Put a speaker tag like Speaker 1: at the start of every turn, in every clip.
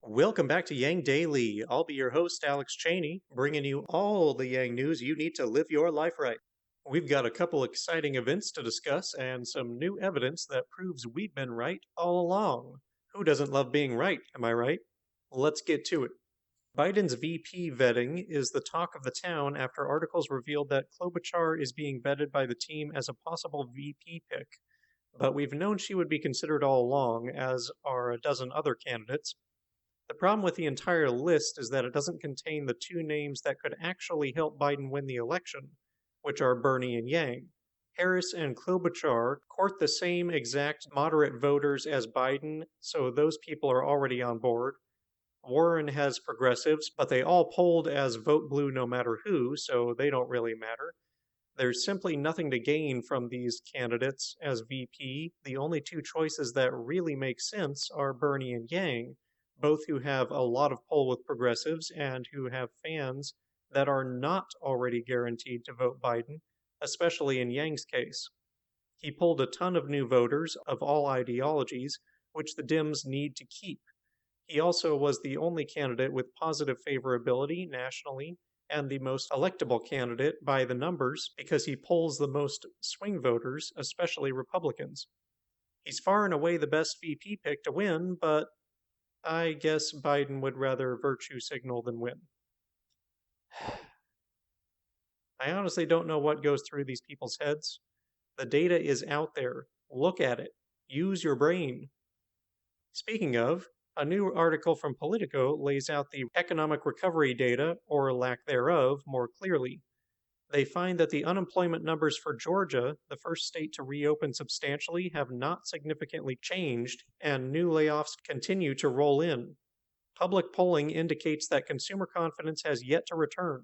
Speaker 1: Welcome back to Yang Daily. I'll be your host, Alex Cheney, bringing you all the Yang news you need to live your life right. We've got a couple exciting events to discuss and some new evidence that proves we've been right all along. Who doesn't love being right, am I right? Let's get to it. Biden's VP vetting is the talk of the town after articles revealed that Klobuchar is being vetted by the team as a possible VP pick. But we've known she would be considered all along, as are a dozen other candidates. The problem with the entire list is that it doesn't contain the two names that could actually help Biden win the election, which are Bernie and Yang. Harris and Klobuchar court the same exact moderate voters as Biden, so those people are already on board. Warren has progressives, but they all polled as vote blue no matter who, so they don't really matter. There's simply nothing to gain from these candidates as VP. The only two choices that really make sense are Bernie and Yang, both who have a lot of pull with progressives and who have fans that are not already guaranteed to vote Biden, especially in Yang's case. He pulled a ton of new voters of all ideologies, which the Dems need to keep. He also was the only candidate with positive favorability nationally and the most electable candidate by the numbers because he polls the most swing voters, especially Republicans. He's far and away the best VP pick to win, but I guess Biden would rather virtue signal than win. I honestly don't know what goes through these people's heads. The data is out there. Look at it. Use your brain. Speaking of, a new article from Politico lays out the economic recovery data, or lack thereof, more clearly. They find that the unemployment numbers for Georgia, the first state to reopen substantially, have not significantly changed, and new layoffs continue to roll in. Public polling indicates that consumer confidence has yet to return.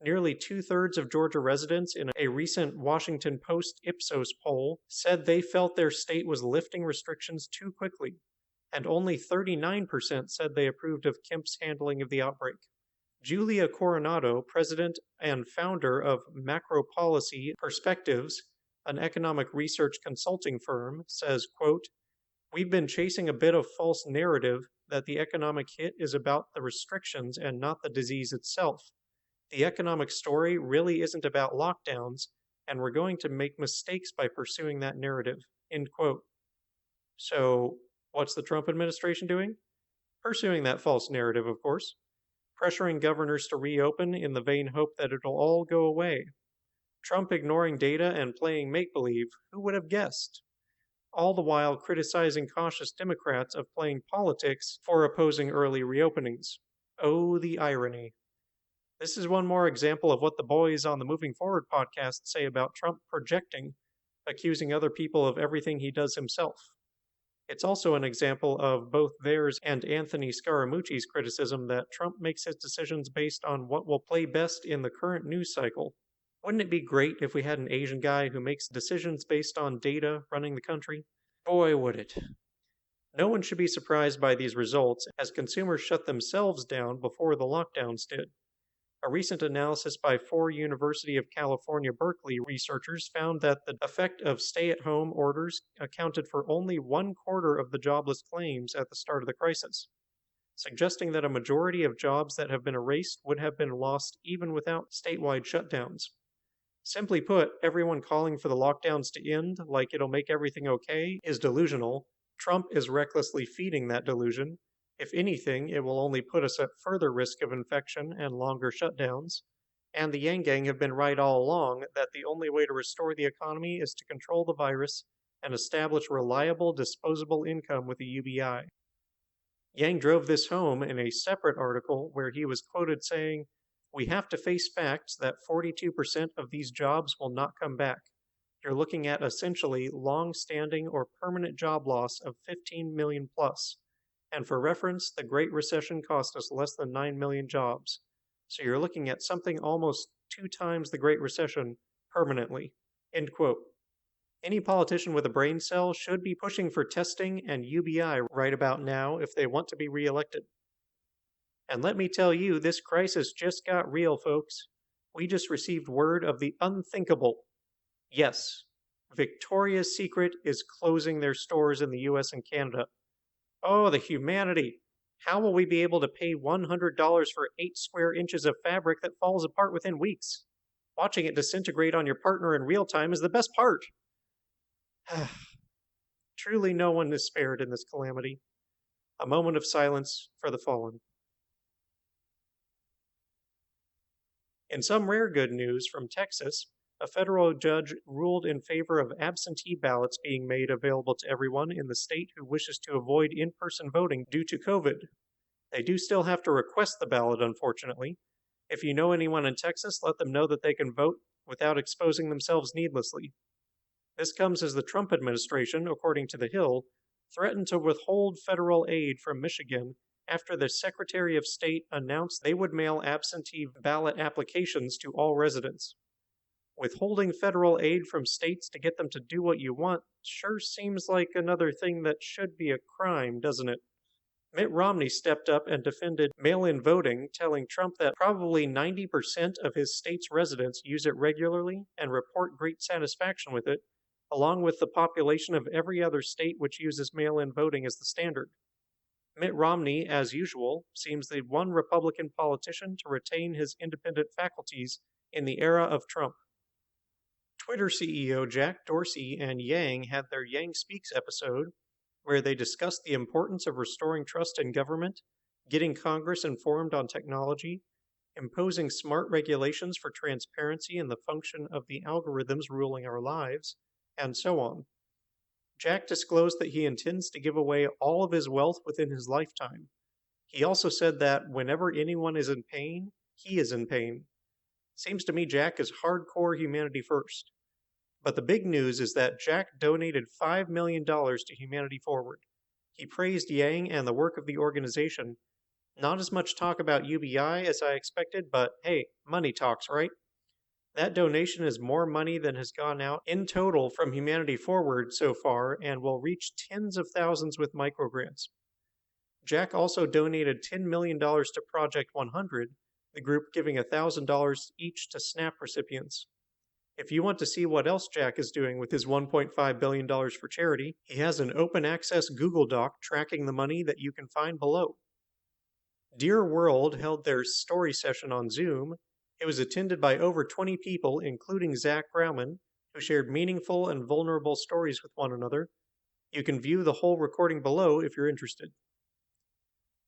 Speaker 1: Nearly two-thirds of Georgia residents in a recent Washington Post Ipsos poll said they felt their state was lifting restrictions too quickly, and only 39% said they approved of Kemp's handling of the outbreak. Julia Coronado, president and founder of Macro Policy Perspectives, an economic research consulting firm, says, quote, "We've been chasing a bit of false narrative that the economic hit is about the restrictions and not the disease itself. The economic story really isn't about lockdowns, and we're going to make mistakes by pursuing that narrative." End quote. So, what's the Trump administration doing? Pursuing that false narrative, of course. Pressuring governors to reopen in the vain hope that it'll all go away. Trump ignoring data and playing make-believe, who would have guessed? All the while criticizing cautious Democrats of playing politics for opposing early reopenings. Oh, the irony. This is one more example of what the boys on the Moving Forward podcast say about Trump projecting, accusing other people of everything he does himself. It's also an example of both theirs and Anthony Scaramucci's criticism that Trump makes his decisions based on what will play best in the current news cycle. Wouldn't it be great if we had an Asian guy who makes decisions based on data running the country? Boy, would it. No one should be surprised by these results, as consumers shut themselves down before the lockdowns did. A recent analysis by four University of California, Berkeley researchers found that the effect of stay-at-home orders accounted for only 1/4 of the jobless claims at the start of the crisis, suggesting that a majority of jobs that have been erased would have been lost even without statewide shutdowns. Simply put, everyone calling for the lockdowns to end, like it'll make everything okay, is delusional. Trump is recklessly feeding that delusion. If anything, it will only put us at further risk of infection and longer shutdowns. And the Yang Gang have been right all along that the only way to restore the economy is to control the virus and establish reliable, disposable income with the UBI. Yang drove this home in a separate article where he was quoted saying, "We have to face facts that 42% of these jobs will not come back. You're looking at essentially long-standing or permanent job loss of 15 million plus. And for reference, the Great Recession cost us less than 9 million jobs. So you're looking at something almost 2 times the Great Recession permanently." End quote. Any politician with a brain cell should be pushing for testing and UBI right about now if they want to be reelected. And let me tell you, this crisis just got real, folks. We just received word of the unthinkable. Yes, Victoria's Secret is closing their stores in the US and Canada. Oh, the humanity! How will we be able to pay $100 for 8 square inches of fabric that falls apart within weeks? Watching it disintegrate on your partner in real time is the best part. Truly, no one is spared in this calamity. A moment of silence for the fallen. In some rare good news from Texas, a federal judge ruled in favor of absentee ballots being made available to everyone in the state who wishes to avoid in-person voting due to COVID. They do still have to request the ballot, unfortunately. If you know anyone in Texas, let them know that they can vote without exposing themselves needlessly. This comes as the Trump administration, according to The Hill, threatened to withhold federal aid from Michigan after the Secretary of State announced they would mail absentee ballot applications to all residents. Withholding federal aid from states to get them to do what you want sure seems like another thing that should be a crime, doesn't it? Mitt Romney stepped up and defended mail-in voting, telling Trump that probably 90% of his state's residents use it regularly and report great satisfaction with it, along with the population of every other state which uses mail-in voting as the standard. Mitt Romney, as usual, seems the one Republican politician to retain his independent faculties in the era of Trump. Twitter CEO Jack Dorsey and Yang had their Yang Speaks episode, where they discussed the importance of restoring trust in government, getting Congress informed on technology, imposing smart regulations for transparency in the function of the algorithms ruling our lives, and so on. Jack disclosed that he intends to give away all of his wealth within his lifetime. He also said that whenever anyone is in pain, he is in pain. Seems to me Jack is hardcore humanity first. But the big news is that Jack donated $5 million to Humanity Forward. He praised Yang and the work of the organization. Not as much talk about UBI as I expected, but hey, money talks, right? That donation is more money than has gone out in total from Humanity Forward so far and will reach tens of thousands with microgrants. Jack also donated $10 million to Project 100, the group giving $1,000 each to SNAP recipients. If you want to see what else Jack is doing with his $1.5 billion for charity, he has an open access Google Doc tracking the money that you can find below. Dear World held their story session on Zoom. It was attended by over 20 people, including Zach Grauman, who shared meaningful and vulnerable stories with one another. You can view the whole recording below if you're interested.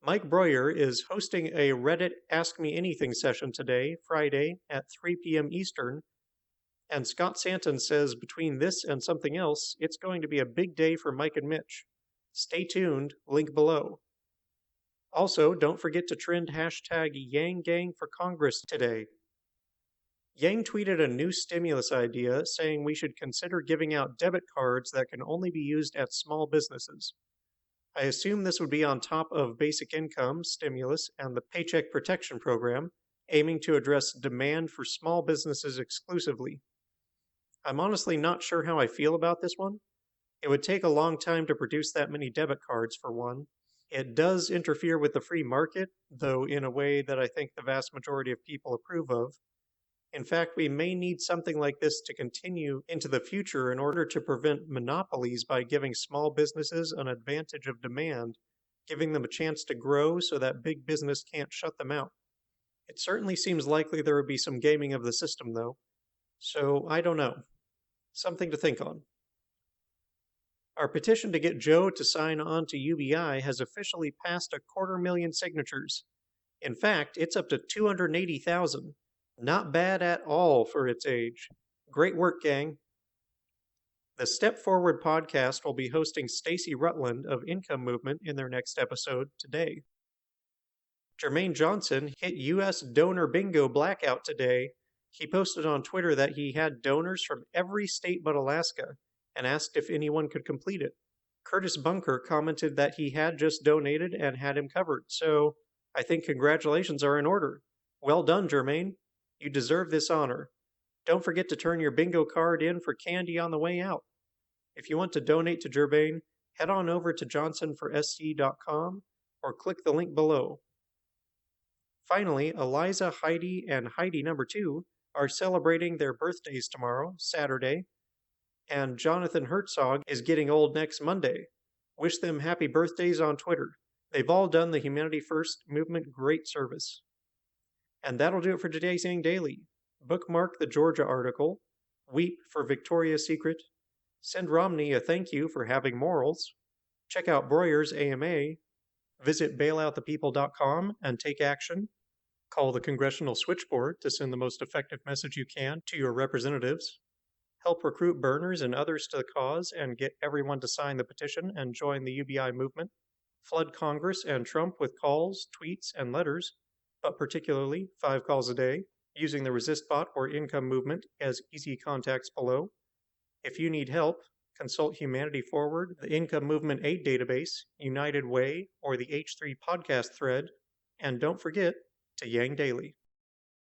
Speaker 1: Mike Breuer is hosting a Reddit Ask Me Anything session today, Friday, at 3 p.m. Eastern, and Scott Santon says between this and something else, it's going to be a big day for Mike and Mitch. Stay tuned, link below. Also, don't forget to trend hashtag YangGang for Congress today. Yang tweeted a new stimulus idea saying we should consider giving out debit cards that can only be used at small businesses. I assume this would be on top of basic income, stimulus, and the Paycheck Protection Program, aiming to address demand for small businesses exclusively. I'm honestly not sure how I feel about this one. It would take a long time to produce that many debit cards, for one. It does interfere with the free market, though in a way that I think the vast majority of people approve of. In fact, we may need something like this to continue into the future in order to prevent monopolies by giving small businesses an advantage of demand, giving them a chance to grow so that big business can't shut them out. It certainly seems likely there would be some gaming of the system, though. So, I don't know. Something to think on. Our petition to get Joe to sign on to UBI has officially passed 250,000 signatures. In fact, it's up to 280,000. Not bad at all for its age. Great work, gang. The Step Forward podcast will be hosting Stacey Rutland of Income Movement in their next episode today. Jermaine Johnson hit U.S. donor bingo blackout today. He posted on Twitter that he had donors from every state but Alaska and asked if anyone could complete it. Curtis Bunker commented that he had just donated and had him covered, so I think congratulations are in order. Well done, Jermaine. You deserve this honor. Don't forget to turn your bingo card in for candy on the way out. If you want to donate to Jermaine, head on over to johnsonforsc.com or click the link below. Finally, Eliza, Heidi, and Heidi number 2 are celebrating their birthdays tomorrow, Saturday, and Jonathan Herzog is getting old next Monday. Wish them happy birthdays on Twitter. They've all done the Humanity First movement great service. And that'll do it for today's Yang Daily. Bookmark the Georgia article, weep for Victoria's Secret, send Romney a thank you for having morals, check out Breuer's AMA, visit bailoutthepeople.com and take action, call the Congressional Switchboard to send the most effective message you can to your representatives, help recruit burners and others to the cause and get everyone to sign the petition and join the UBI movement, flood Congress and Trump with calls, tweets, and letters, but particularly 5 calls a day, using the Resist Bot or Income Movement as easy contacts below. If you need help, consult Humanity Forward, the Income Movement Aid Database, United Way, or the H3 podcast thread, and don't forget to Yang Daily.